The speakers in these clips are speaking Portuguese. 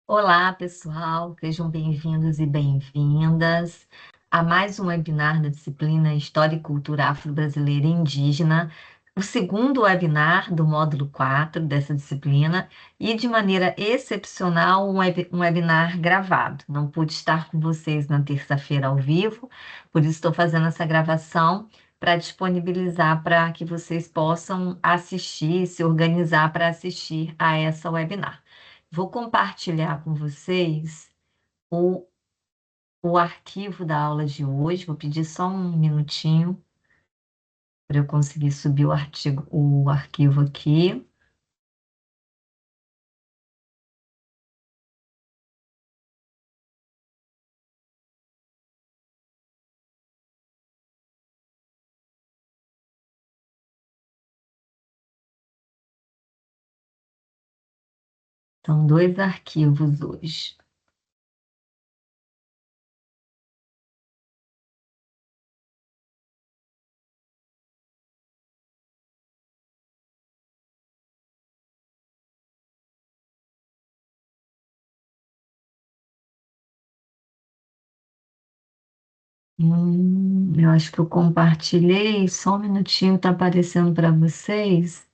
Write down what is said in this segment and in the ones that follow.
Olá, pessoal, sejam bem-vindos e bem-vindas a mais um webinar da disciplina História e Cultura Afro-Brasileira e Indígena, o segundo webinar do módulo 4 dessa disciplina e, de maneira excepcional, um webinar gravado. Não pude estar com vocês na terça-feira ao vivo, por isso estou fazendo essa gravação para disponibilizar para que vocês possam assistir, se organizar para assistir a essa webinar. Vou compartilhar com vocês o, o arquivo da aula de hoje. Vou pedir só um minutinho para eu conseguir subir o arquivo aqui. São dois arquivos hoje. Eu acho que eu compartilhei, só um minutinho, está aparecendo para vocês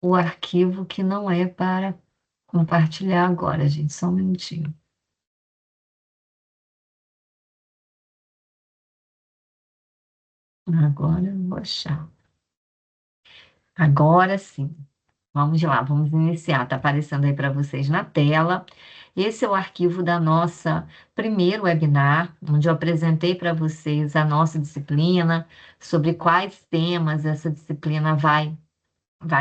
o arquivo que não é para compartilhar agora, gente, só um minutinho. Agora eu vou achar. Agora sim. Vamos lá, vamos iniciar. Está aparecendo aí para vocês na tela. Esse é o arquivo da nossa primeiro webinar, onde eu apresentei para vocês a nossa disciplina, sobre quais temas essa disciplina vai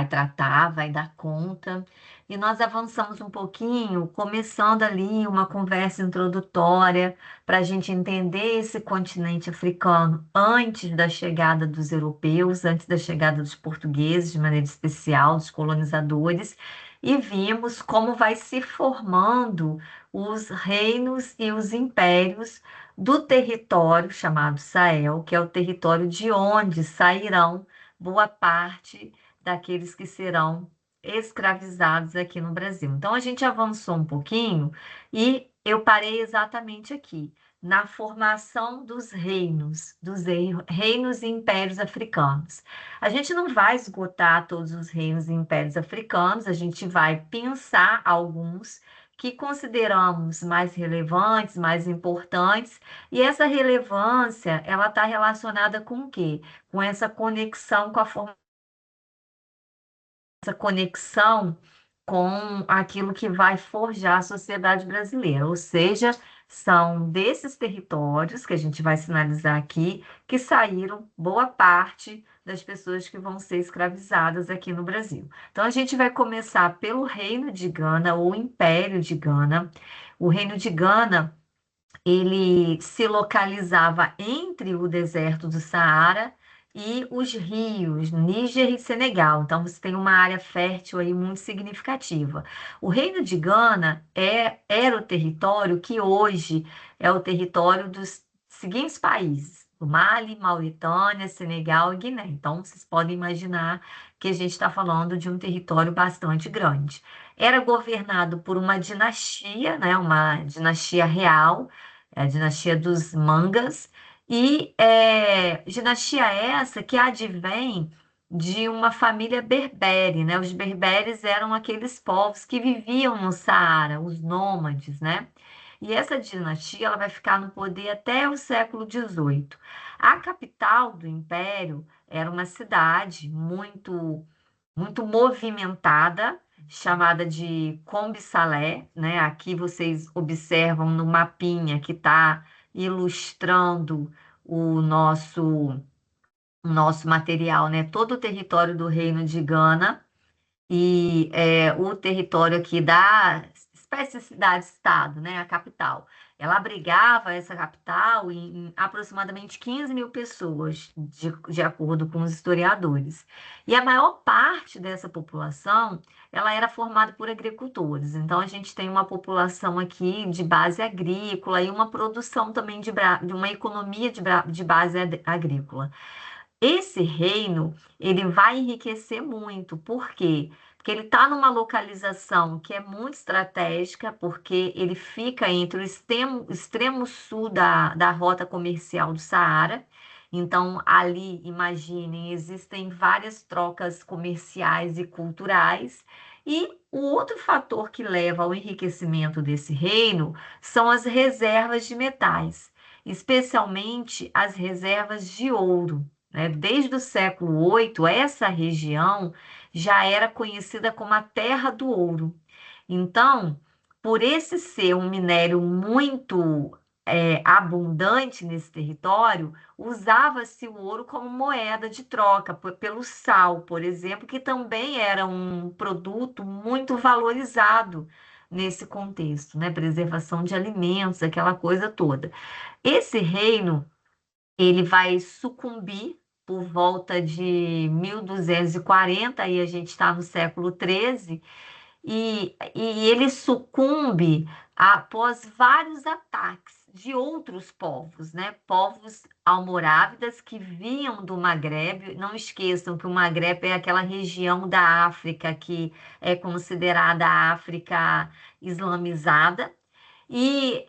tratar, vai dar conta. E nós avançamos um pouquinho, começando ali uma conversa introdutória para a gente entender esse continente africano antes da chegada dos europeus, antes da chegada dos portugueses, de maneira especial, dos colonizadores. E vimos como vai se formando os reinos e os impérios do território chamado Sahel, que é o território de onde sairão boa parte daqueles que serão escravizados aqui no Brasil. Então, a gente avançou um pouquinho e eu parei exatamente aqui, na formação dos reinos, reinos e impérios africanos. A gente não vai esgotar todos os reinos e impérios africanos, a gente vai pensar alguns que consideramos mais relevantes, mais importantes, e essa relevância, ela está relacionada com o quê? Com essa conexão com a formação, essa conexão com aquilo que vai forjar a sociedade brasileira, ou seja, são desses territórios que a gente vai sinalizar aqui que saíram boa parte das pessoas que vão ser escravizadas aqui no Brasil. Então a gente vai começar pelo Reino de Gana ou Império de Gana. O Reino de Gana, ele se localizava entre o deserto do Saara e os rios Níger e Senegal. Então, você tem uma área fértil aí muito significativa. O Reino de Gana era o território que hoje é o território dos seguintes países: o Mali, Mauritânia, Senegal e Guiné. Então, vocês podem imaginar que a gente está falando de um território bastante grande. Era governado por uma dinastia, né, uma dinastia real, a dinastia dos Mangas, e dinastia essa que advém de uma família berbere, né? Os berberes eram aqueles povos que viviam no Saara, os nômades, né? E essa dinastia ela vai ficar no poder até o século XVIII. A capital do império era uma cidade muito movimentada, chamada de Combi Salé, né? Aqui vocês observam no mapinha que está ilustrando o nosso material, né? Todo o território do Reino de Gana e o território aqui da espécie de cidade-estado, né, a capital. Ela abrigava essa capital em aproximadamente 15 mil pessoas, de acordo com os historiadores. E a maior parte dessa população, ela era formada por agricultores. Então, a gente tem uma população aqui de base agrícola e uma produção também de uma economia de base agrícola. Esse reino, ele vai enriquecer muito, por quê? Porque ele está numa localização que é muito estratégica, porque ele fica entre o extremo sul da rota comercial do Saara. Então, ali, imaginem, existem várias trocas comerciais e culturais. E o outro fator que leva ao enriquecimento desse reino são as reservas de metais, especialmente as reservas de ouro, né? Desde o século VIII, essa região já era conhecida como a Terra do Ouro. Então, por esse ser um minério muito abundante nesse território, usava-se o ouro como moeda de troca, pelo sal, por exemplo, que também era um produto muito valorizado nesse contexto, né? Preservação de alimentos, aquela coisa toda. Esse reino, ele vai sucumbir por volta de 1240, aí a gente está no século XIII, e ele sucumbe após vários ataques de outros povos, né? Povos almorávidas que vinham do Maghreb. Não esqueçam que o Maghreb é aquela região da África que é considerada a África islamizada. E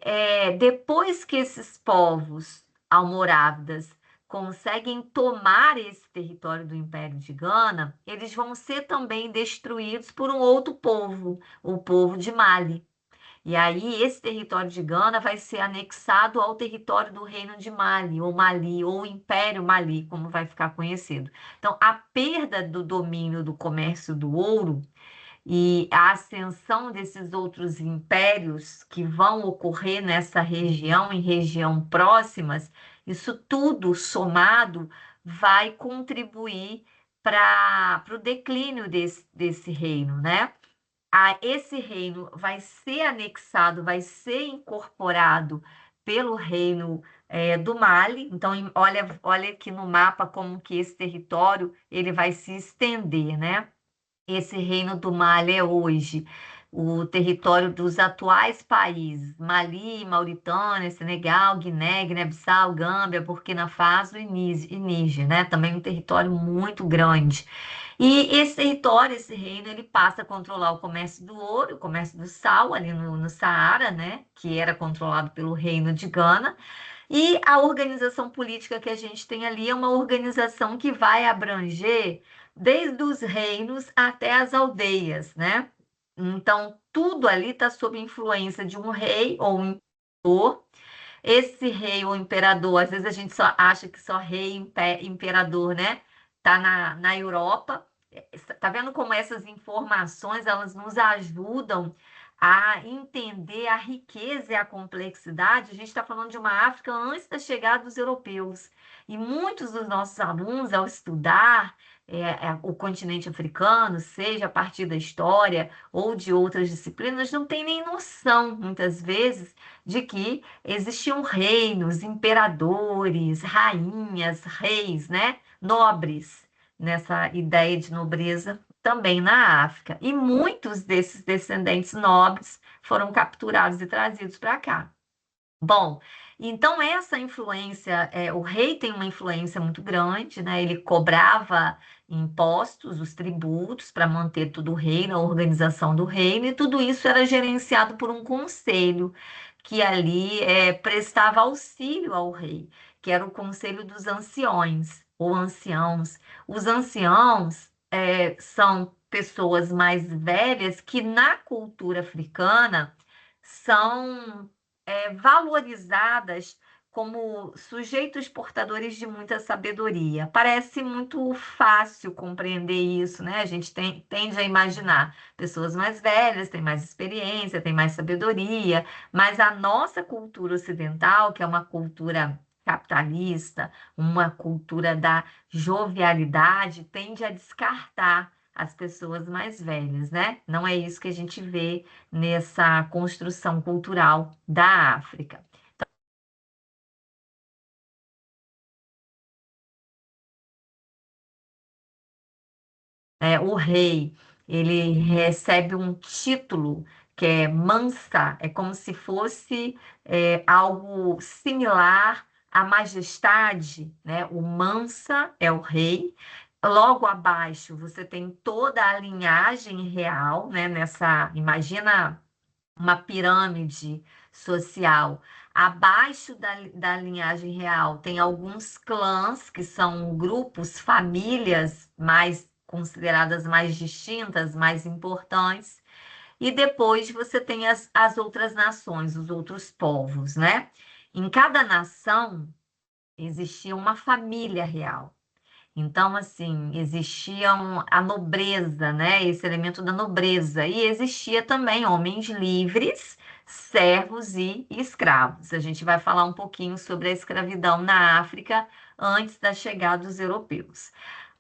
depois que esses povos almorávidas conseguem tomar esse território do Império de Gana, eles vão ser também destruídos por um outro povo, o povo de Mali. E aí esse território de Gana vai ser anexado ao território do Reino de Mali, ou Império Mali, como vai ficar conhecido. Então, a perda do domínio do comércio do ouro e a ascensão desses outros impérios que vão ocorrer nessa região, em região próximas, isso tudo somado vai contribuir para o declínio desse reino, né? Esse reino vai ser anexado, vai ser incorporado pelo reino do Mali. Então, olha aqui no mapa como que esse território ele vai se estender, né? Esse reino do Mali é hoje o território dos atuais países: Mali, Mauritânia, Senegal, Guiné, Guiné-Bissau, Gâmbia, Burkina Faso e Níger, né? Também um território muito grande. E esse território, esse reino, ele passa a controlar o comércio do ouro, o comércio do sal ali no Saara, né? Que era controlado pelo reino de Gana. E a organização política que a gente tem ali é uma organização que vai abranger desde os reinos até as aldeias, né? Então, tudo ali está sob influência de um rei ou um imperador. Esse rei ou imperador, às vezes a gente só acha que só rei e imperador, né? Tá na Europa. Tá vendo como essas informações elas nos ajudam a entender a riqueza e a complexidade? A gente está falando de uma África antes da chegada dos europeus. E muitos dos nossos alunos, ao estudar o continente africano, seja a partir da história ou de outras disciplinas, não têm nem noção, muitas vezes, de que existiam reinos, imperadores, rainhas, reis, né? Nobres, nessa ideia de nobreza também na África. E muitos desses descendentes nobres foram capturados e trazidos para cá. Bom, então essa influência, o rei tem uma influência muito grande, né? Ele cobrava impostos, os tributos para manter tudo o reino, a organização do reino, e tudo isso era gerenciado por um conselho que ali prestava auxílio ao rei, que era o Conselho dos Anciões ou Anciãos. Os anciãos são pessoas mais velhas que na cultura africana são valorizadas como sujeitos portadores de muita sabedoria. Parece muito fácil compreender isso, né? A gente tende a imaginar pessoas mais velhas, têm mais experiência, têm mais sabedoria, mas a nossa cultura ocidental, que é uma cultura capitalista, uma cultura da jovialidade, tende a descartar as pessoas mais velhas, né? Não é isso que a gente vê nessa construção cultural da África. O rei, ele recebe um título que é Mansa, é como se fosse algo similar à majestade, né? O Mansa é o rei, Logo abaixo, você tem toda a linhagem real, né? Imagina uma pirâmide social. Abaixo da linhagem real tem alguns clãs, que são grupos, famílias mais consideradas mais distintas, mais importantes. E depois você tem as outras nações, os outros povos, né? Em cada nação existia uma família real. Então, assim, a nobreza, né? Esse elemento da nobreza. E existia também homens livres, servos e escravos. A gente vai falar um pouquinho sobre a escravidão na África antes da chegada dos europeus.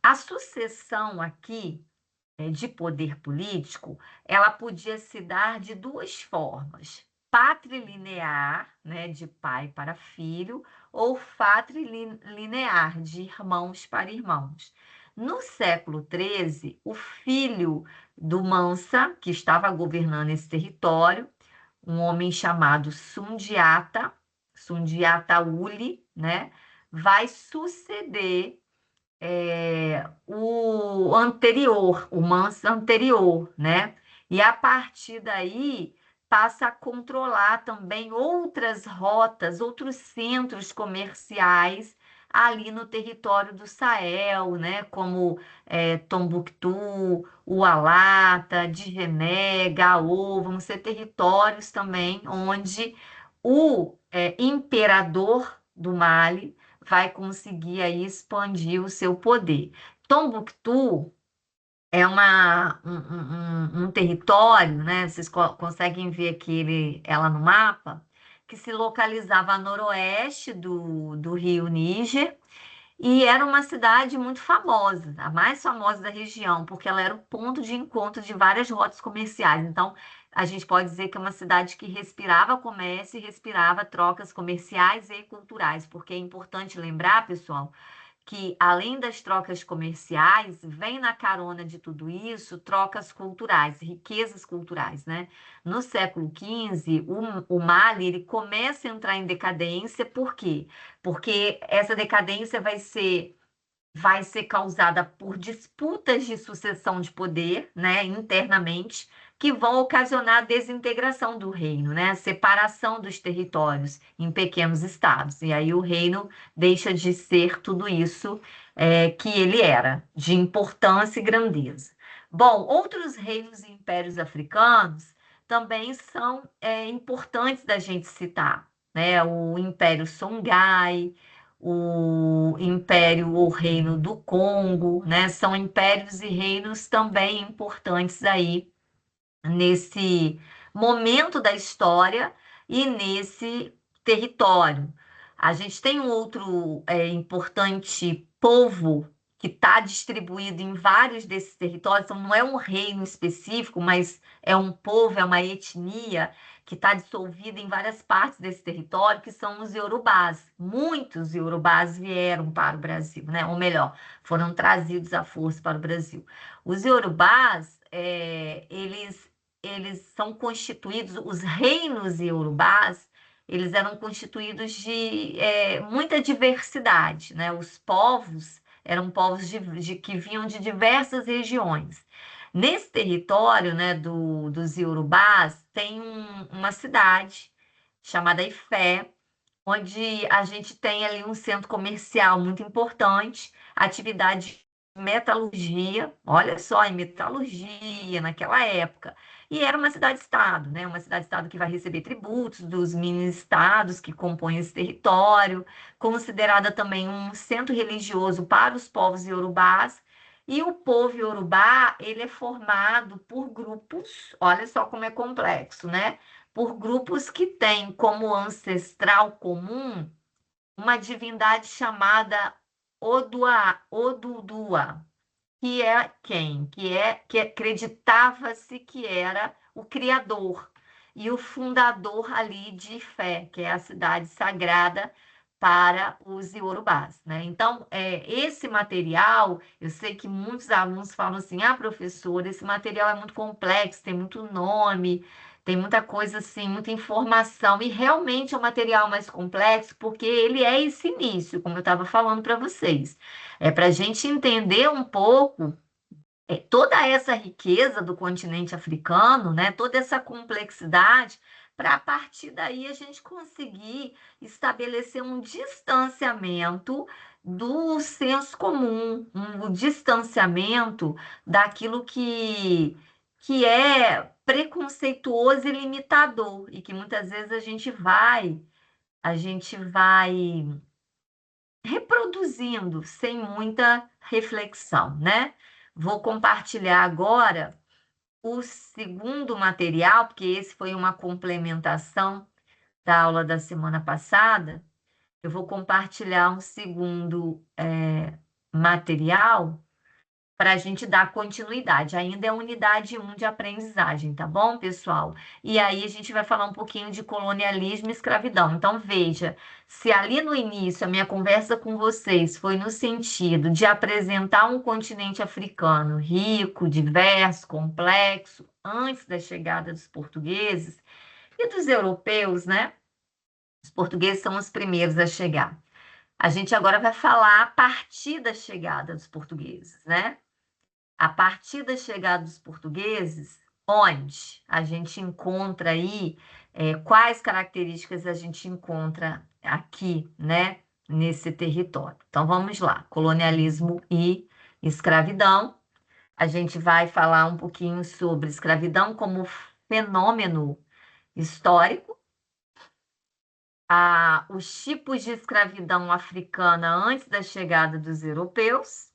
A sucessão aqui de poder político, ela podia se dar de duas formas: patrilinear, né, de pai para filho, ou fatrilinear, de irmãos para irmãos. No século XIII, o filho do Mansa, que estava governando esse território, um homem chamado Sundiata Uli, né, vai suceder o anterior, o Mansa anterior, né? E a partir daí passa a controlar também outras rotas, outros centros comerciais ali no território do Sahel, né? Como Tombuctu, Ualata, Djenné, Gao, vão ser territórios também onde o imperador do Mali vai conseguir aí expandir o seu poder. Tombuctu é um território, né? Vocês conseguem ver aqui ela no mapa, que se localizava a noroeste do rio Níger, e era uma cidade muito famosa, a mais famosa da região, porque ela era o ponto de encontro de várias rotas comerciais. Então, a gente pode dizer que é uma cidade que respirava comércio e respirava trocas comerciais e culturais, porque é importante lembrar, pessoal, que além das trocas comerciais, vem na carona de tudo isso trocas culturais, riquezas culturais, né? No século XV, o Mali ele começa a entrar em decadência, por quê? Porque essa decadência vai ser causada por disputas de sucessão de poder, né, internamente, que vão ocasionar a desintegração do reino, né, a separação dos territórios em pequenos estados. E aí o reino deixa de ser tudo isso que ele era, de importância e grandeza. Bom, outros reinos e impérios africanos também são importantes da gente citar, né? O Império Songhai, o Império ou Reino do Congo, né? São impérios e reinos também importantes aí nesse momento da história e nesse território. A gente tem um outro importante povo que está distribuído em vários desses territórios, então não é um reino específico, mas é um povo, é uma etnia que está dissolvida em várias partes desse território, que são os iorubás. Muitos iorubás vieram para o Brasil, né? Ou melhor, foram trazidos à força para o Brasil. Os iorubás, eles são constituídos, os reinos iorubás, eles eram constituídos de muita diversidade, né? Os povos eram povos que vinham de diversas regiões. Nesse território, né, dos iorubás, tem uma cidade chamada Ifé, onde a gente tem ali um centro comercial muito importante, atividade de metalurgia, olha só, em metalurgia naquela época. E era uma cidade-estado, né? Uma cidade-estado que vai receber tributos dos mini-estados que compõem esse território, considerada também um centro religioso para os povos iorubás. E o povo iorubá, ele é formado por grupos, olha só como é complexo, né? Por grupos que têm como ancestral comum uma divindade chamada Odudua, que é quem? Que acreditava-se que era o criador e o fundador ali de Ifé, que é a cidade sagrada para os iorubás, né? Então, esse material, eu sei que muitos alunos falam assim, professor, esse material é muito complexo, tem muito nome, tem muita coisa assim, muita informação, e realmente é um material mais complexo, porque ele é esse início, como eu estava falando para vocês. É para a gente entender um pouco toda essa riqueza do continente africano, né, toda essa complexidade, para a partir daí a gente conseguir estabelecer um distanciamento do senso comum, um distanciamento daquilo que é preconceituoso e limitador, e que muitas vezes a gente vai reproduzindo sem muita reflexão, né? Vou compartilhar agora o segundo material, porque esse foi uma complementação da aula da semana passada. Eu vou compartilhar um segundo material para a gente dar continuidade. Ainda é unidade 1 de aprendizagem, tá bom, pessoal? E aí a gente vai falar um pouquinho de colonialismo e escravidão. Então, veja, se ali no início a minha conversa com vocês foi no sentido de apresentar um continente africano rico, diverso, complexo, antes da chegada dos portugueses e dos europeus, né? Os portugueses são os primeiros a chegar. A gente agora vai falar a partir da chegada dos portugueses, né? A partir da chegada dos portugueses, onde a gente encontra aí, quais características a gente encontra aqui, né, nesse território. Então, vamos lá, colonialismo e escravidão. A gente vai falar um pouquinho sobre escravidão como fenômeno histórico, os tipos de escravidão africana antes da chegada dos europeus,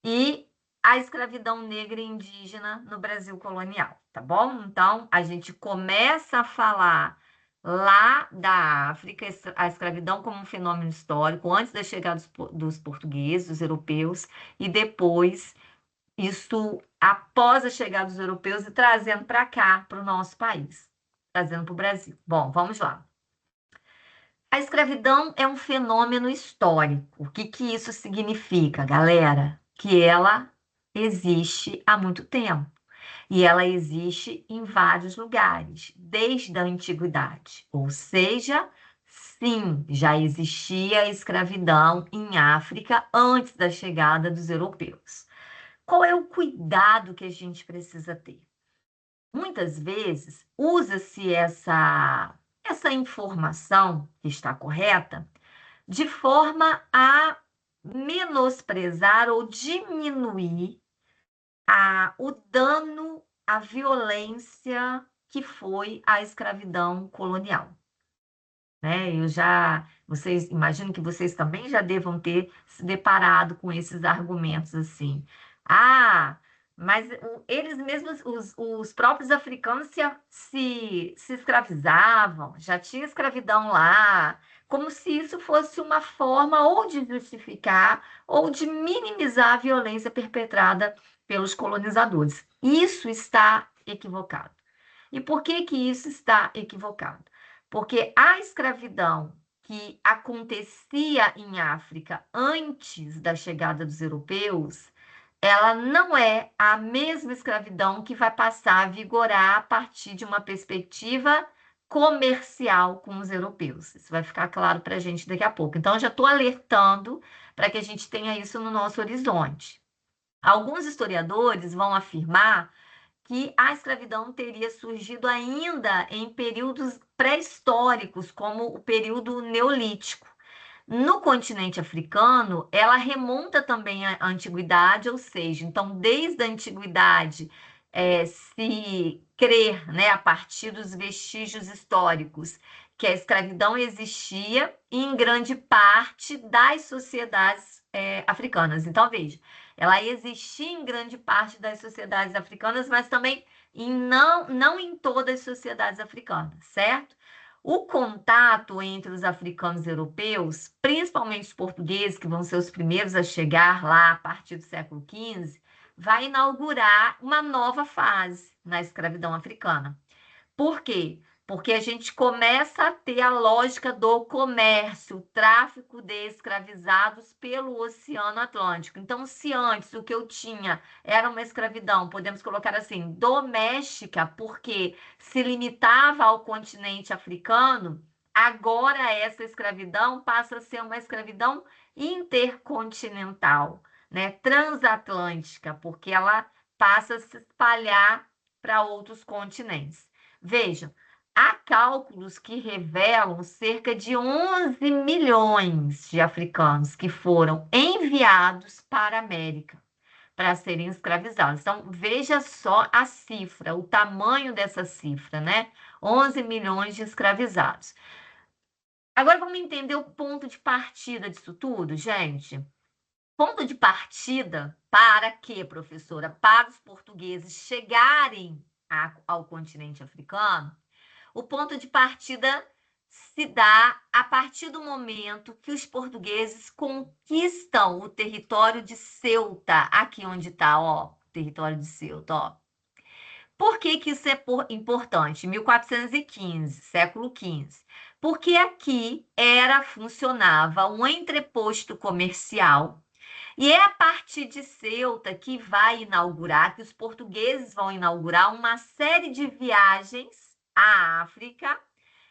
e a escravidão negra e indígena no Brasil colonial, tá bom? Então, a gente começa a falar lá da África, a escravidão como um fenômeno histórico, antes da chegada dos portugueses, dos europeus, e depois, isso após a chegada dos europeus e trazendo para cá, para o nosso país, trazendo para o Brasil. Bom, vamos lá. A escravidão é um fenômeno histórico. O que que isso significa, galera? Que ela existe há muito tempo. E ela existe em vários lugares, desde a antiguidade. Ou seja, sim, já existia a escravidão em África antes da chegada dos europeus. Qual é o cuidado que a gente precisa ter? Muitas vezes usa-se essa informação que está correta de forma a menosprezar ou diminuir o dano, a violência que foi a escravidão colonial, né? Vocês imagino que vocês também já devam ter se deparado com esses argumentos assim. Ah, mas eles mesmos, os próprios africanos se escravizavam, já tinha escravidão lá, como se isso fosse uma forma ou de justificar ou de minimizar a violência perpetrada pelos colonizadores. Isso está equivocado. E por que que isso está equivocado? Porque a escravidão que acontecia em África antes da chegada dos europeus, ela não é a mesma escravidão que vai passar a vigorar a partir de uma perspectiva comercial com os europeus. Isso vai ficar claro para a gente daqui a pouco. Então, eu já estou alertando para que a gente tenha isso no nosso horizonte. Alguns historiadores vão afirmar que a escravidão teria surgido ainda em períodos pré-históricos, como o período neolítico. No continente africano, ela remonta também à antiguidade, ou seja, então, desde a antiguidade, se crer, né, a partir dos vestígios históricos, que a escravidão existia em grande parte das sociedades, africanas. Então, veja, ela existia em grande parte das sociedades africanas, mas também não em todas as sociedades africanas, certo? O contato entre os africanos e europeus, principalmente os portugueses, que vão ser os primeiros a chegar lá a partir do século XV, vai inaugurar uma nova fase na escravidão africana. Por quê? Porque a gente começa a ter a lógica do comércio, o tráfico de escravizados pelo Oceano Atlântico. Então, se antes o que eu tinha era uma escravidão, podemos colocar assim, doméstica, porque se limitava ao continente africano, agora essa escravidão passa a ser uma escravidão intercontinental, né? Transatlântica, porque ela passa a se espalhar para outros continentes. Vejam, há cálculos que revelam cerca de 11 milhões de africanos que foram enviados para a América para serem escravizados. Então, veja só a cifra, o tamanho dessa cifra, né? 11 milhões de escravizados. Agora vamos entender o ponto de partida disso tudo, gente. Ponto de partida para quê, professora? Para os portugueses chegarem ao continente africano, o ponto de partida se dá a partir do momento que os portugueses conquistam o território de Ceuta, aqui onde está, ó, o território de Ceuta, ó. Por que que isso é importante? 1415, século XV. Porque aqui funcionava um entreposto comercial e é a partir de Ceuta que que os portugueses vão inaugurar uma série de viagens à África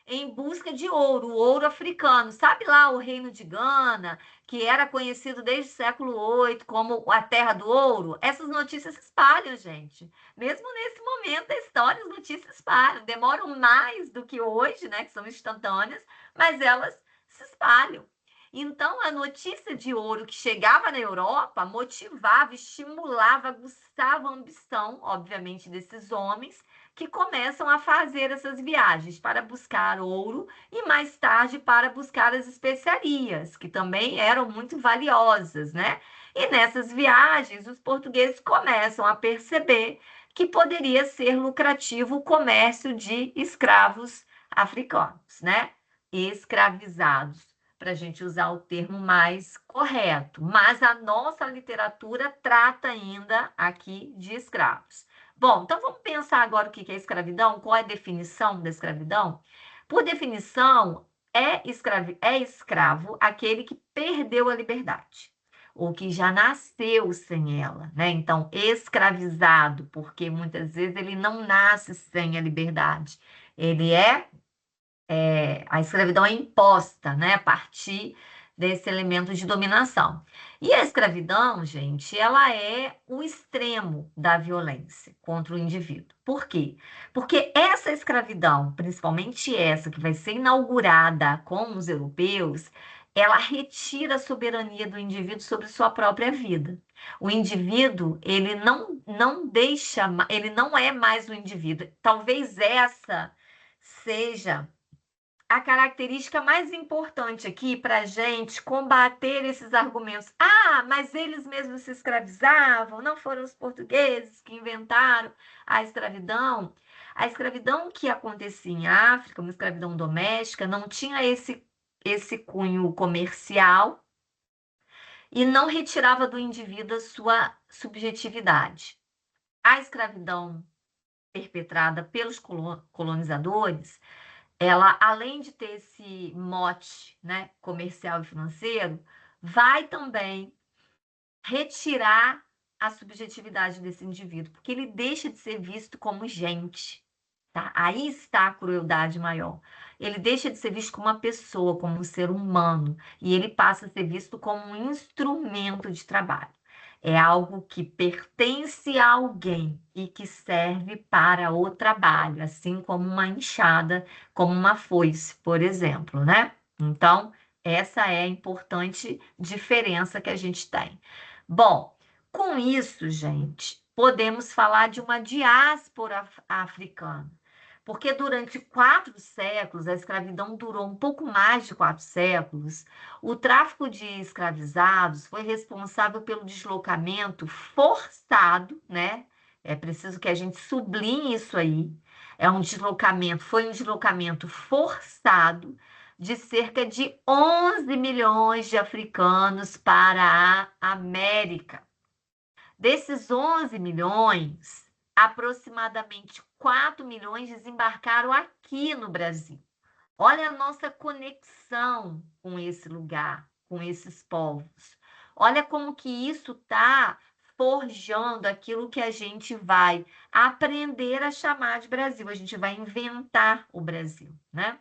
em busca de ouro, o ouro africano. Sabe lá o reino de Gana, que era conhecido desde o século VIII como a terra do ouro? Essas notícias se espalham, gente. Mesmo nesse momento da história, as notícias se espalham. Demoram mais do que hoje, né, que são instantâneas, mas elas se espalham. Então, a notícia de ouro que chegava na Europa motivava, estimulava, aguçava a ambição, obviamente, desses homens que começam a fazer essas viagens para buscar ouro e mais tarde para buscar as especiarias, que também eram muito valiosas, né? E nessas viagens, os portugueses começam a perceber que poderia ser lucrativo o comércio de escravos africanos, né? Escravizados, para a gente usar o termo mais correto. Mas a nossa literatura trata ainda aqui de escravos. Bom, então vamos pensar agora o que é escravidão, qual é a definição da escravidão? Por definição, é escravo aquele que perdeu a liberdade, ou que já nasceu sem ela, né? Então, escravizado, porque muitas vezes ele não nasce sem a liberdade, ele a escravidão é imposta, né, a partir desse elemento de dominação. E a escravidão, gente, ela é o extremo da violência contra o indivíduo. Por quê? Porque essa escravidão, principalmente essa que vai ser inaugurada com os europeus, ela retira a soberania do indivíduo sobre sua própria vida. O indivíduo, ele não deixa, ele não é mais o indivíduo. Talvez essa seja a característica mais importante aqui para a gente combater esses argumentos. Ah, mas eles mesmos se escravizavam, não foram os portugueses que inventaram a escravidão. A escravidão que acontecia em África, uma escravidão doméstica, não tinha esse cunho comercial e não retirava do indivíduo a sua subjetividade. A escravidão perpetrada pelos colonizadores, ela, além de ter esse mote, né, comercial e financeiro, vai também retirar a subjetividade desse indivíduo, porque ele deixa de ser visto como gente, tá? Aí está a crueldade maior. Ele deixa de ser visto como uma pessoa, como um ser humano, e ele passa a ser visto como um instrumento de trabalho. É algo que pertence a alguém e que serve para o trabalho, assim como uma enxada, como uma foice, por exemplo, né? Então, essa é a importante diferença que a gente tem. Bom, com isso, gente, podemos falar de uma diáspora africana, porque durante 4 séculos, a escravidão durou um pouco mais de 4 séculos, o tráfico de escravizados foi responsável pelo deslocamento forçado, né? É preciso que a gente sublinhe isso aí. Foi um deslocamento forçado de cerca de 11 milhões de africanos para a América. Desses 11 milhões, aproximadamente 4 milhões desembarcaram aqui no Brasil. Olha a nossa conexão com esse lugar, com esses povos. Olha como que isso está forjando aquilo que a gente vai aprender a chamar de Brasil. A gente vai inventar o Brasil, né?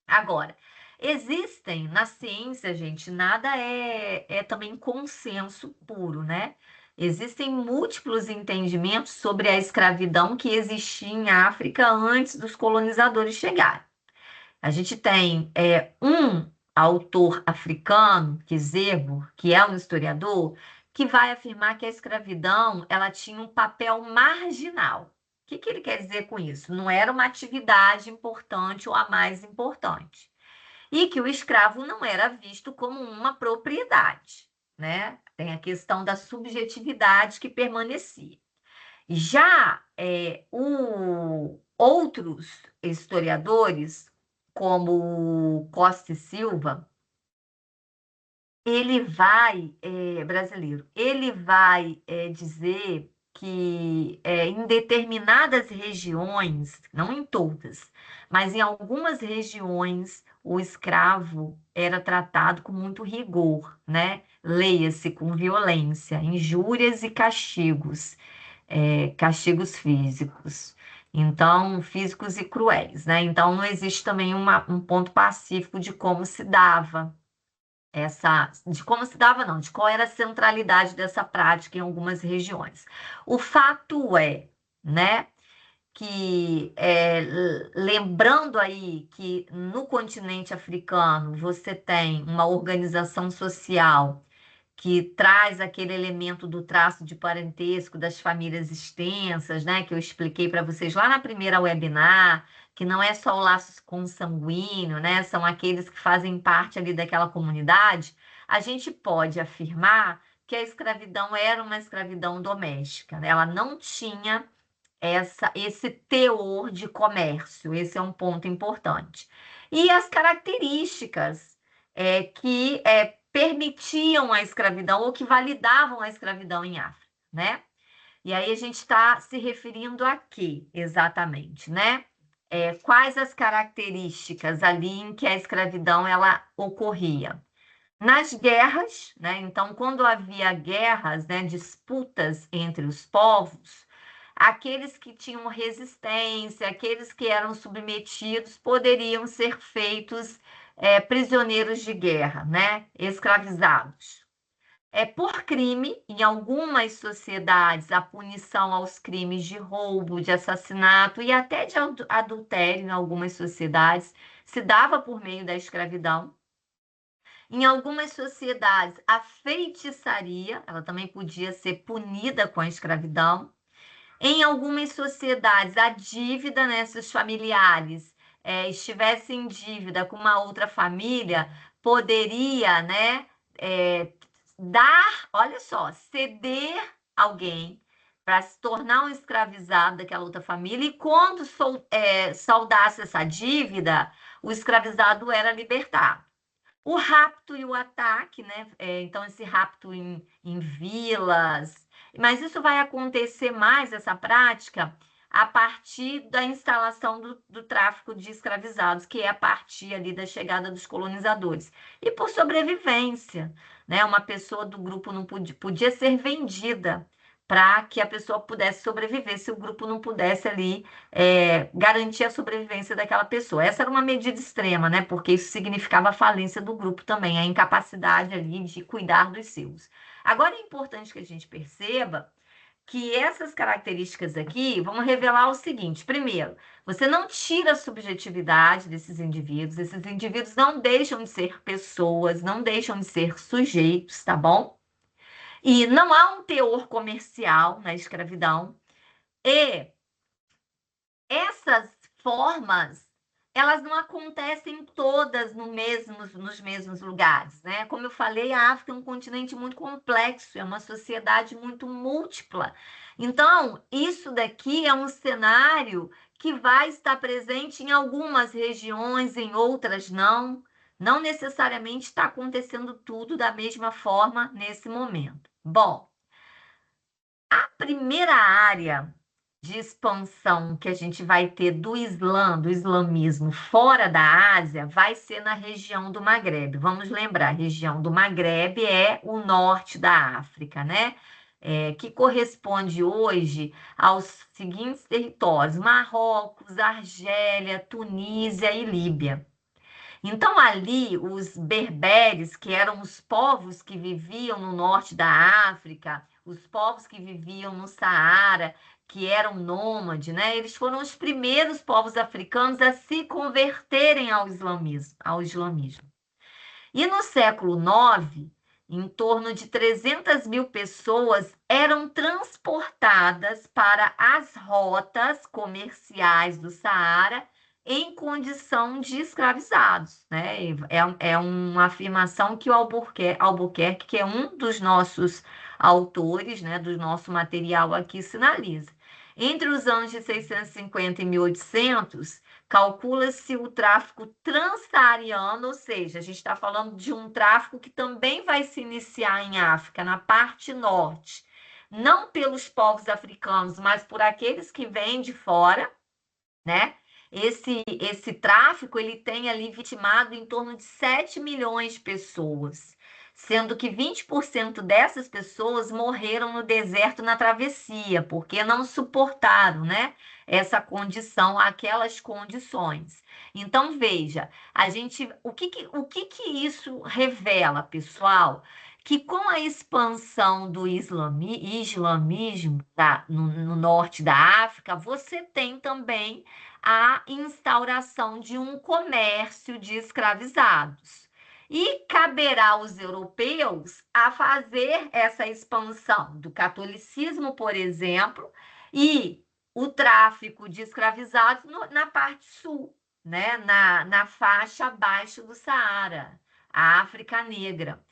Agora, existem na ciência, gente, nada é também consenso puro, né? Existem múltiplos entendimentos sobre a escravidão que existia em África antes dos colonizadores chegarem. A gente tem um autor africano, Kizerbo, que é um historiador, que vai afirmar que a escravidão ela tinha um papel marginal. O que que ele quer dizer com isso? Não era uma atividade importante ou a mais importante. E que o escravo não era visto como uma propriedade, né? Tem a questão da subjetividade que permanecia. Já outros historiadores, como Costa e Silva, ele vai, brasileiro, ele vai dizer que em determinadas regiões, não em todas, mas em algumas regiões, o escravo era tratado com muito rigor, né? Leia-se com violência, injúrias e castigos, castigos físicos. Então, físicos e cruéis, né? Então, não existe também um ponto pacífico de como se dava de como se dava, não, de qual era a centralidade dessa prática em algumas regiões. O fato é, né, que lembrando aí que no continente africano você tem uma organização social que traz aquele elemento do traço de parentesco das famílias extensas, né, que eu expliquei para vocês lá na primeira webinar, que não é só o laço consanguíneo, né, são aqueles que fazem parte ali daquela comunidade, a gente pode afirmar que a escravidão era uma escravidão doméstica, né? Ela não tinha esse teor de comércio, esse é um ponto importante. E as características que permitiam a escravidão ou que validavam a escravidão em África, né? E aí a gente está se referindo a quê exatamente, né? Quais as características ali em que a escravidão ela ocorria? Nas guerras, né? Então, quando havia guerras, né, disputas entre os povos, aqueles que tinham resistência, aqueles que eram submetidos, poderiam ser feitos prisioneiros de guerra, né? Escravizados. Por crime, em algumas sociedades, a punição aos crimes de roubo, de assassinato e até de adultério, em algumas sociedades, se dava por meio da escravidão. Em algumas sociedades, a feitiçaria, ela também podia ser punida com a escravidão. Em algumas sociedades, a dívida, né, se os familiares estivessem em dívida com uma outra família, poderia, né, dar, olha só, ceder alguém para se tornar um escravizado daquela outra família, e quando saudasse essa dívida, o escravizado era libertado. O rapto e o ataque, né? Então, esse rapto em vilas, mas isso vai acontecer mais, essa prática, a partir da instalação do tráfico de escravizados, que é a partir ali da chegada dos colonizadores. E por sobrevivência, né? Uma pessoa do grupo não podia ser vendida para que a pessoa pudesse sobreviver, se o grupo não pudesse ali garantir a sobrevivência daquela pessoa. Essa era uma medida extrema, né? Porque isso significava a falência do grupo também, a incapacidade ali de cuidar dos seus. Agora é importante que a gente perceba que essas características aqui vão revelar o seguinte: primeiro, você não tira a subjetividade desses indivíduos, esses indivíduos não deixam de ser pessoas, não deixam de ser sujeitos, tá bom? E não há um teor comercial na escravidão. E essas formas, elas não acontecem todas nos mesmos lugares, né? Como eu falei, a África é um continente muito complexo, é uma sociedade muito múltipla. Então, isso daqui é um cenário que vai estar presente em algumas regiões, em outras não. Não necessariamente está acontecendo tudo da mesma forma nesse momento. Bom, a primeira área de expansão que a gente vai ter do Islã, do islamismo fora da Ásia, vai ser na região do Maghreb. Vamos lembrar, a região do Maghreb é o norte da África, né? Que corresponde hoje aos seguintes territórios: Marrocos, Argélia, Tunísia e Líbia. Então, ali, os berberes, que eram os povos que viviam no norte da África, os povos que viviam no Saara, que eram nômades, né? Eles foram os primeiros povos africanos a se converterem ao islamismo. E no século IX, em torno de 300 mil pessoas eram transportadas para as rotas comerciais do Saara em condição de escravizados, né? É uma afirmação que o Albuquerque, que é um dos nossos autores, né, do nosso material aqui, sinaliza. Entre os anos de 650 e 1800, calcula-se o tráfico transsaariano, ou seja, a gente está falando de um tráfico que também vai se iniciar em África, na parte norte, não pelos povos africanos, mas por aqueles que vêm de fora, né? Esse tráfico ele tem ali vitimado em torno de 7 milhões de pessoas, sendo que 20% dessas pessoas morreram no deserto na travessia, porque não suportaram, né, essa condição, aquelas condições. Então, veja, o que que isso revela, pessoal? Que com a expansão do islamismo no norte da África, você tem também a instauração de um comércio de escravizados. E caberá aos europeus a fazer essa expansão do catolicismo, por exemplo, e o tráfico de escravizados na parte sul, né? na faixa abaixo do Saara, a África Negra.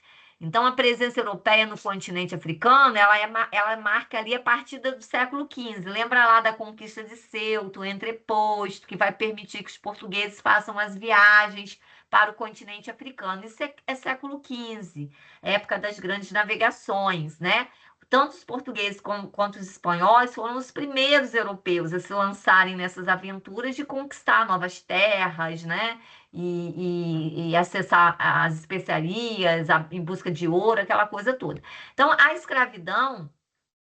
Então, a presença europeia no continente africano, ela marca ali a partir do século XV. Lembra lá da conquista de Ceuta, o entreposto, que vai permitir que os portugueses façam as viagens para o continente africano. Isso é século XV, época das grandes navegações, né? Tanto os portugueses quanto os espanhóis foram os primeiros europeus a se lançarem nessas aventuras de conquistar novas terras, né? E acessar as especiarias em busca de ouro, aquela coisa toda. Então, a escravidão,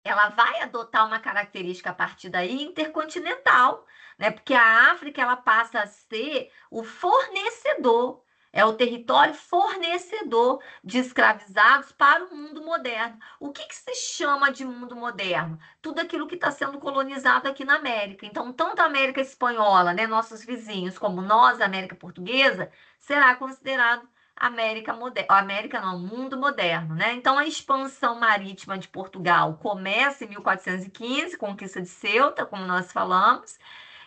ela vai adotar uma característica a partir daí intercontinental, né? Porque a África ela passa a ser o fornecedor, é o território fornecedor de escravizados para o mundo moderno. O que que se chama de mundo moderno? Tudo aquilo que está sendo colonizado aqui na América. Então, tanto a América espanhola, né, nossos vizinhos, como nós, a América portuguesa, será considerado América moderna, América não, mundo moderno, né? Então a expansão marítima de Portugal começa em 1415, conquista de Ceuta, como nós falamos,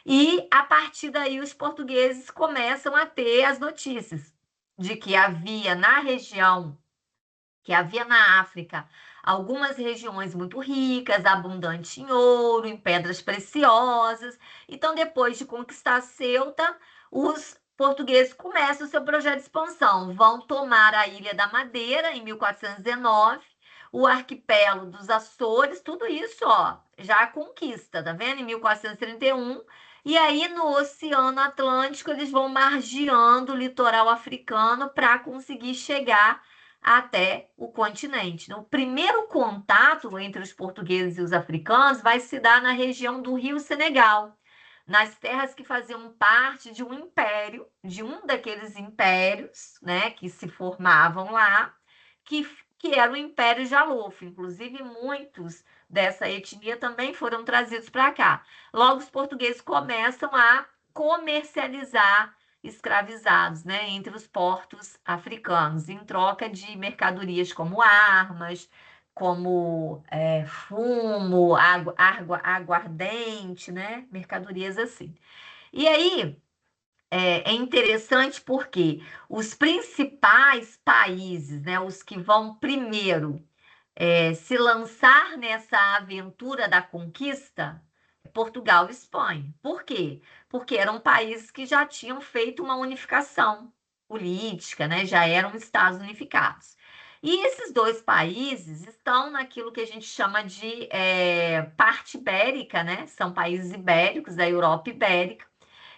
e a partir daí os portugueses começam a ter as notícias de que havia na região, que havia na África, algumas regiões muito ricas, abundantes em ouro, em pedras preciosas. Então, depois de conquistar Ceuta, os portugueses começam o seu projeto de expansão. Vão tomar a Ilha da Madeira em 1419, o arquipélago dos Açores, tudo isso, ó, já a conquista, tá vendo? Em 1431. E aí, no Oceano Atlântico, eles vão margeando o litoral africano para conseguir chegar até o continente. Então, o primeiro contato entre os portugueses e os africanos vai se dar na região do Rio Senegal, nas terras que faziam parte de um império, de um daqueles impérios, né, que se formavam lá, que era o Império Jalouf. Inclusive, muitos dessa etnia também foram trazidos para cá. Logo, os portugueses começam a comercializar escravizados, né, entre os portos africanos, em troca de mercadorias como armas, como fumo, aguardente, né, mercadorias assim. E aí é interessante porque os principais países, né, os que vão primeiro se lançar nessa aventura da conquista, Portugal e Espanha. Por quê? Porque eram países que já tinham feito uma unificação política, né? Já eram estados unificados. E esses dois países estão naquilo que a gente chama de parte ibérica, né? São países ibéricos, da Europa ibérica,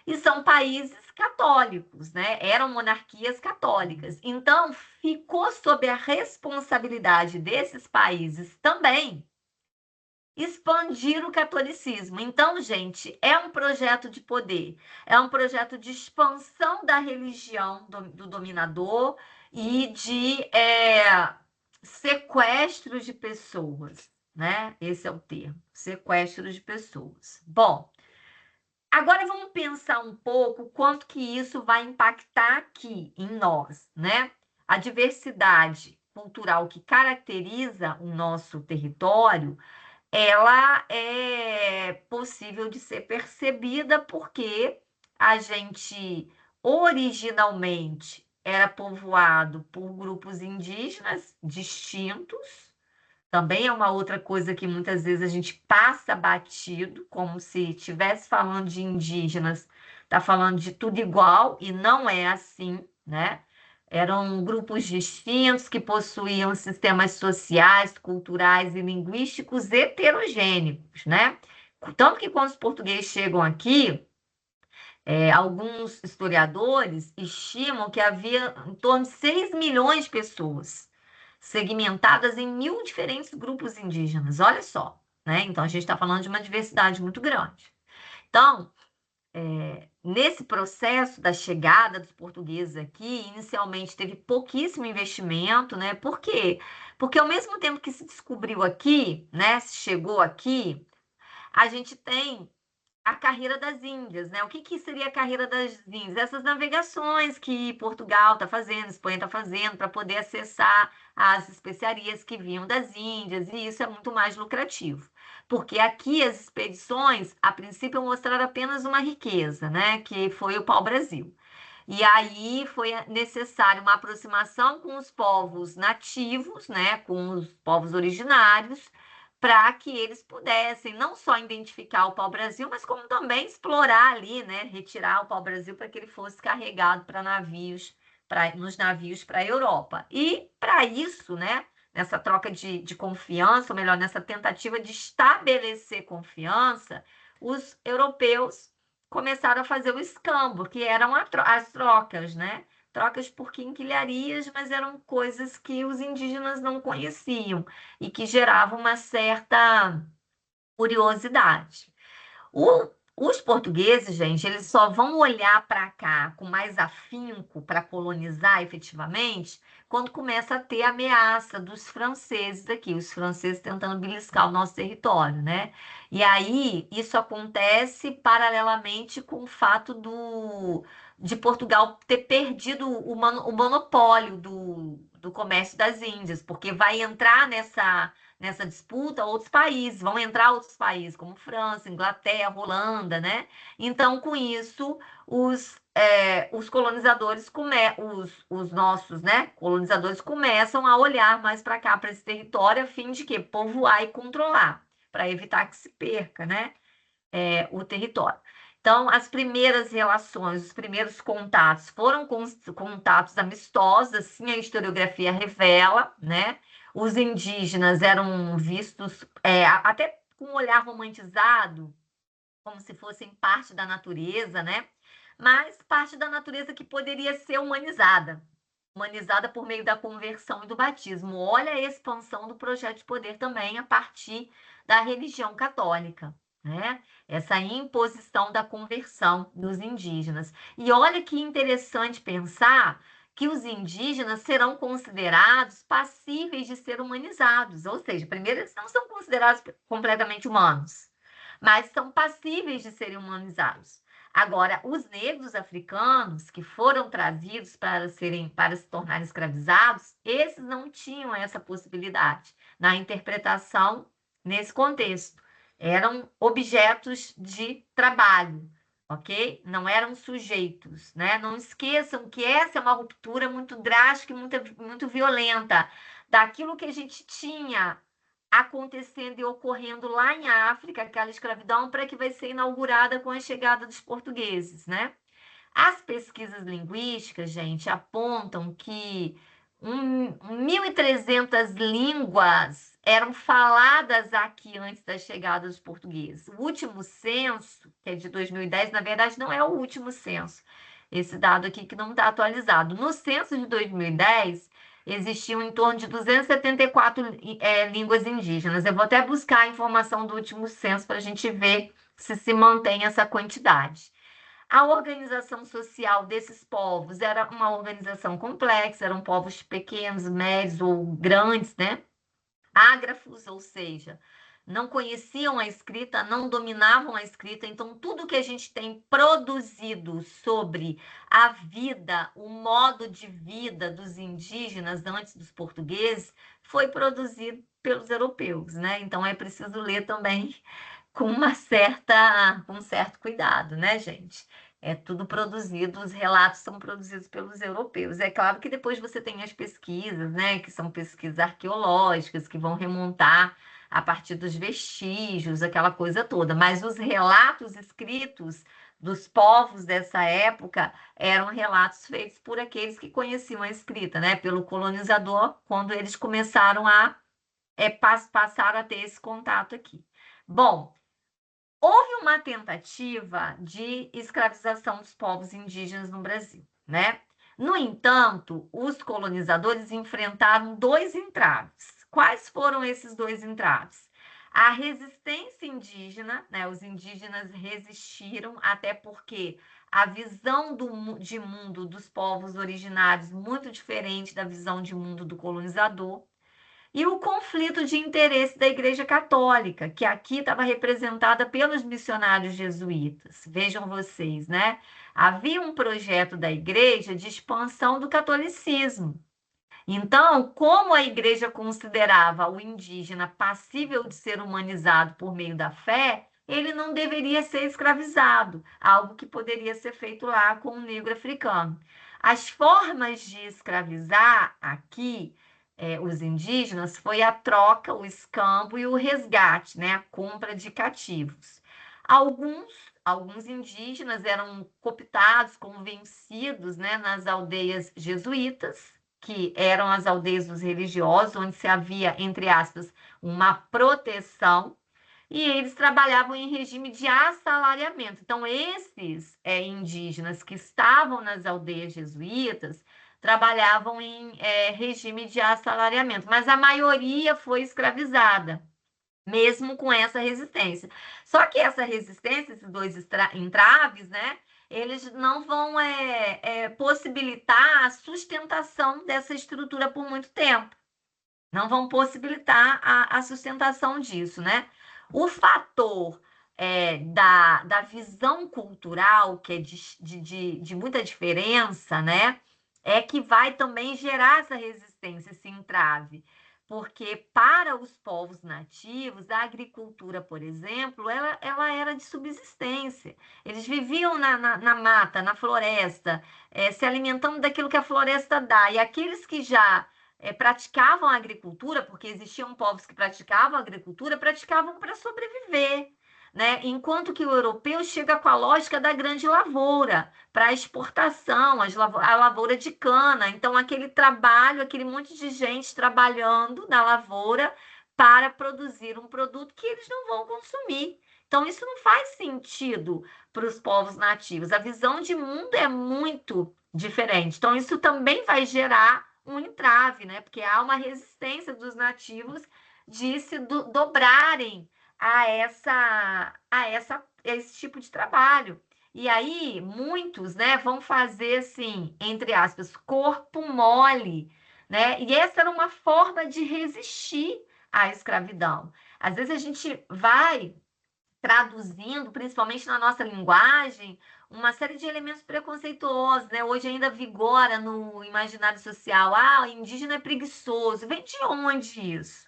e são países católicos, né? Eram monarquias católicas. Então, ficou sob a responsabilidade desses países também expandir o catolicismo. Então, gente, é um projeto de poder, é um projeto de expansão da religião do dominador e de sequestro de pessoas, né? Esse é o termo, sequestro de pessoas. Bom, agora vamos pensar um pouco quanto que isso vai impactar aqui em nós, né? A diversidade cultural que caracteriza o nosso território, ela é possível de ser percebida porque a gente originalmente era povoado por grupos indígenas distintos. Também é uma outra coisa que muitas vezes a gente passa batido, como se estivesse falando de indígenas, está falando de tudo igual, e não é assim, né? Eram grupos distintos que possuíam sistemas sociais, culturais e linguísticos heterogêneos, né? Tanto que quando os portugueses chegam aqui, alguns historiadores estimam que havia em torno de 6 milhões de pessoas segmentadas em 1.000 diferentes grupos indígenas. Olha só, né? Então, a gente está falando de uma diversidade muito grande. Então, nesse processo da chegada dos portugueses aqui, inicialmente teve pouquíssimo investimento, né? Por quê? Porque ao mesmo tempo que se descobriu aqui, né, se chegou aqui, a gente tem a carreira das Índias, né? O que seria a carreira das Índias? Essas navegações que Portugal está fazendo, Espanha está fazendo, para poder acessar as especiarias que vinham das Índias, e isso é muito mais lucrativo. Porque aqui as expedições, a princípio, mostraram apenas uma riqueza, né? Que foi o pau-brasil. E aí foi necessário uma aproximação com os povos nativos, né, com os povos originários, para que eles pudessem não só identificar o pau-brasil, mas como também explorar ali, né, retirar o pau-brasil para que ele fosse carregado para navios, nos navios para a Europa. E para isso, né, nessa troca de confiança, ou melhor, nessa tentativa de estabelecer confiança, os europeus começaram a fazer o escambo, que eram as trocas, né? Trocas por quinquilharias, mas eram coisas que os indígenas não conheciam e que geravam uma certa curiosidade. Os portugueses, gente, eles só vão olhar para cá com mais afinco para colonizar efetivamente quando começa a ter ameaça dos franceses aqui, os franceses tentando beliscar o nosso território, né? E aí isso acontece paralelamente com o fato de Portugal ter perdido o monopólio do comércio das Índias, porque vai entrar nessa disputa outros países, vão entrar outros países, como França, Inglaterra, Holanda, né? Então, com isso, os colonizadores, os nossos, né, colonizadores começam a olhar mais para cá, para esse território, a fim de quê? Povoar e controlar, para evitar que se perca, né, o território. Então, as primeiras relações, os primeiros contatos foram contatos amistosos, assim a historiografia revela, né? Os indígenas eram vistos até com um olhar romantizado, como se fossem parte da natureza, né? Mas parte da natureza que poderia ser humanizada, humanizada por meio da conversão e do batismo. Olha a expansão do projeto de poder também a partir da religião católica, né? Essa imposição da conversão dos indígenas. E olha que interessante pensar que os indígenas serão considerados passíveis de ser humanizados, ou seja, primeiro eles não são considerados completamente humanos, mas são passíveis de serem humanizados. Agora, os negros africanos que foram trazidos para se tornarem escravizados, esses não tinham essa possibilidade na interpretação nesse contexto. Eram objetos de trabalho, ok? Não eram sujeitos, né? Não esqueçam que essa é uma ruptura muito drástica e muito violenta daquilo que a gente tinha acontecendo e ocorrendo lá em África, aquela escravidão, para que vai ser inaugurada com a chegada dos portugueses, né? As pesquisas linguísticas, gente, apontam que 1.300 línguas eram faladas aqui antes da chegada dos portugueses. O último censo, que é de 2010, na verdade não é o último censo. Esse dado aqui que não está atualizado. No censo de 2010, existiam em torno de 274 línguas indígenas. Eu vou até buscar a informação do último censo para a gente ver se mantém essa quantidade. A organização social desses povos era uma organização complexa, eram povos pequenos, médios ou grandes, né? Ágrafos, ou seja, não conheciam a escrita, não dominavam a escrita, então tudo que a gente tem produzido sobre a vida, o modo de vida dos indígenas antes dos portugueses, foi produzido pelos europeus, né? Então é preciso ler também com um certo cuidado, né, gente? É tudo produzido, os relatos são produzidos pelos europeus. É claro que depois você tem as pesquisas, né, que são pesquisas arqueológicas, que vão remontar a partir dos vestígios, aquela coisa toda. Mas os relatos escritos dos povos dessa época eram relatos feitos por aqueles que conheciam a escrita, né, pelo colonizador, quando eles começaram a passar a ter esse contato aqui. Bom, houve uma tentativa de escravização dos povos indígenas no Brasil, né? No entanto, os colonizadores enfrentaram dois entraves. Quais foram esses dois entraves? A resistência indígena, né? Os indígenas resistiram, até porque a visão de mundo dos povos originários muito diferente da visão de mundo do colonizador. E o conflito de interesse da Igreja Católica, que aqui estava representada pelos missionários jesuítas. Vejam vocês, né? Havia um projeto da Igreja de expansão do catolicismo. Então, como a Igreja considerava o indígena passível de ser humanizado por meio da fé, ele não deveria ser escravizado, algo que poderia ser feito lá com o negro africano. As formas de escravizar aqui os indígenas foi a troca, o escambo e o resgate, né? A compra de cativos. Alguns indígenas eram cooptados, convencidos, né, nas aldeias jesuítas, que eram as aldeias dos religiosos, onde se havia, entre aspas, uma proteção, e eles trabalhavam em regime de assalariamento. Então, esses indígenas que estavam nas aldeias jesuítas trabalhavam em regime de assalariamento, mas a maioria foi escravizada, mesmo com essa resistência. Só que essa resistência, esses dois entraves, né? Eles não vão possibilitar a sustentação dessa estrutura por muito tempo. Não vão possibilitar a sustentação disso, né? O fator da visão cultural, que é de muita diferença, né? É que vai também gerar essa resistência, esse entrave. Porque para os povos nativos, a agricultura, por exemplo, ela era de subsistência. Eles viviam na mata, na floresta, se alimentando daquilo que a floresta dá. E aqueles que já praticavam a agricultura, porque existiam povos que praticavam a agricultura, praticavam para sobreviver, né? Enquanto que o europeu chega com a lógica da grande lavoura, para exportação, a lavoura de cana. Então, aquele trabalho, aquele monte de gente trabalhando na lavoura para produzir um produto que eles não vão consumir. Então, isso não faz sentido para os povos nativos. A visão de mundo é muito diferente. Então, isso também vai gerar um entrave, né? Porque há uma resistência dos nativos de se dobrarem a esse tipo de trabalho. E aí, muitos, né, vão fazer assim, entre aspas, corpo mole, né? E essa era uma forma de resistir à escravidão. Às vezes a gente vai traduzindo, principalmente na nossa linguagem, uma série de elementos preconceituosos, né? Hoje ainda vigora no imaginário social. Ah, o indígena é preguiçoso. Vem de onde isso?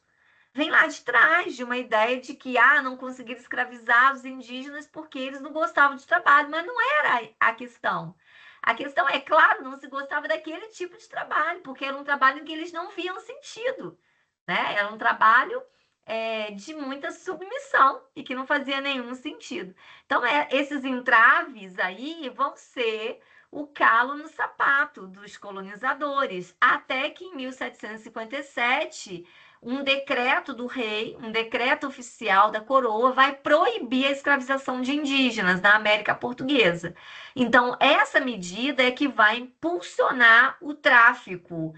Vem lá de trás de uma ideia de que não conseguiram escravizar os indígenas porque eles não gostavam de trabalho, mas não era a questão. A questão é, claro, não se gostava daquele tipo de trabalho, porque era um trabalho em que eles não viam sentido, né? Era um trabalho de muita submissão e que não fazia nenhum sentido. Então, esses entraves aí vão ser o calo no sapato dos colonizadores, até que em 1757 um decreto do rei, um decreto oficial da coroa, vai proibir a escravização de indígenas na América Portuguesa. Então, essa medida é que vai impulsionar o tráfico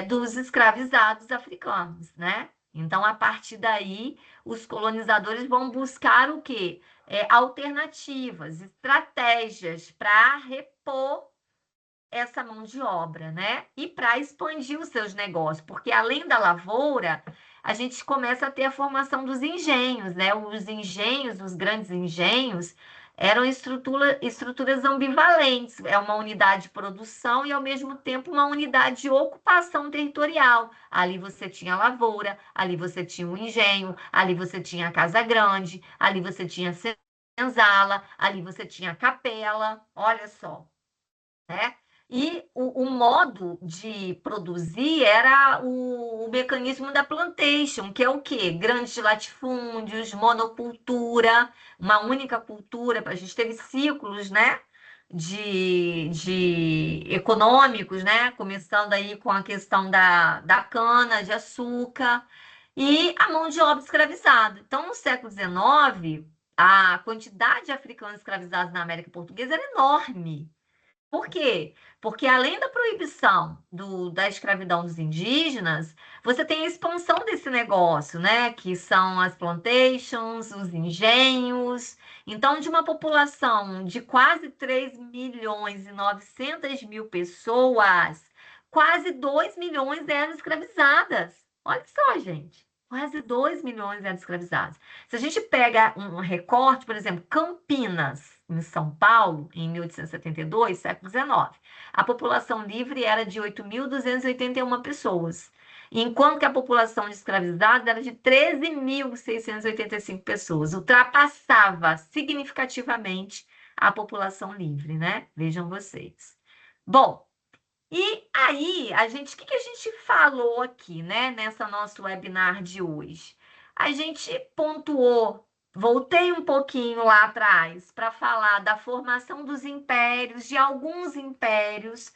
dos escravizados africanos, né? Então, a partir daí, os colonizadores vão buscar o quê? Alternativas, estratégias para repor essa mão de obra, né? E para expandir os seus negócios, porque além da lavoura, a gente começa a ter a formação dos engenhos, né? Os engenhos, os grandes engenhos, eram estruturas ambivalentes, é uma unidade de produção e, ao mesmo tempo, uma unidade de ocupação territorial. Ali você tinha a lavoura, ali você tinha o engenho, ali você tinha a casa grande, ali você tinha a senzala, ali você tinha a capela, olha só, né? E o modo de produzir era o mecanismo da plantation, que é o quê? Grandes latifúndios, monocultura, uma única cultura. A gente teve ciclos, né? De econômicos, né? Começando aí com a questão da cana, de açúcar, e a mão de obra escravizada. Então, no século XIX, a quantidade de africanos escravizados na América Portuguesa era enorme. Por quê? Porque além da proibição da escravidão dos indígenas, você tem a expansão desse negócio, né? Que são as plantations, os engenhos. Então, de uma população de quase 3.900.000 pessoas, quase 2 milhões eram escravizadas. Olha só, gente. Quase 2 milhões eram escravizados. Se a gente pega um recorte, por exemplo, Campinas, em São Paulo, em 1872, século XIX, a população livre era de 8.281 pessoas, enquanto que a população de escravizados era de 13.685 pessoas, ultrapassava significativamente a população livre, né? Vejam vocês. Bom, e aí, o que que a gente falou aqui, né, nessa nosso webinar de hoje? A gente pontuou, voltei um pouquinho lá atrás para falar da formação dos impérios, de alguns impérios,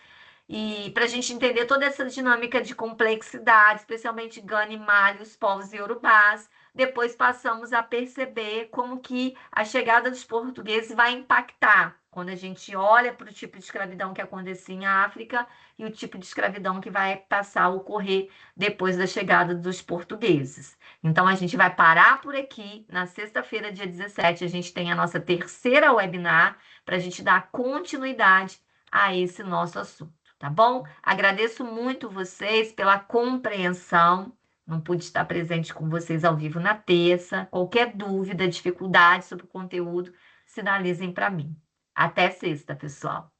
e para a gente entender toda essa dinâmica de complexidade, especialmente Gana e Malha, os povos iorubás. Depois passamos a perceber como que a chegada dos portugueses vai impactar quando a gente olha para o tipo de escravidão que acontecia em África e o tipo de escravidão que vai passar a ocorrer depois da chegada dos portugueses. Então, a gente vai parar por aqui. Na sexta-feira, dia 17, a gente tem a nossa terceira webinar para a gente dar continuidade a esse nosso assunto, tá bom? Agradeço muito vocês pela compreensão. Não pude estar presente com vocês ao vivo na terça. Qualquer dúvida, dificuldade sobre o conteúdo, sinalizem para mim. Até sexta, pessoal.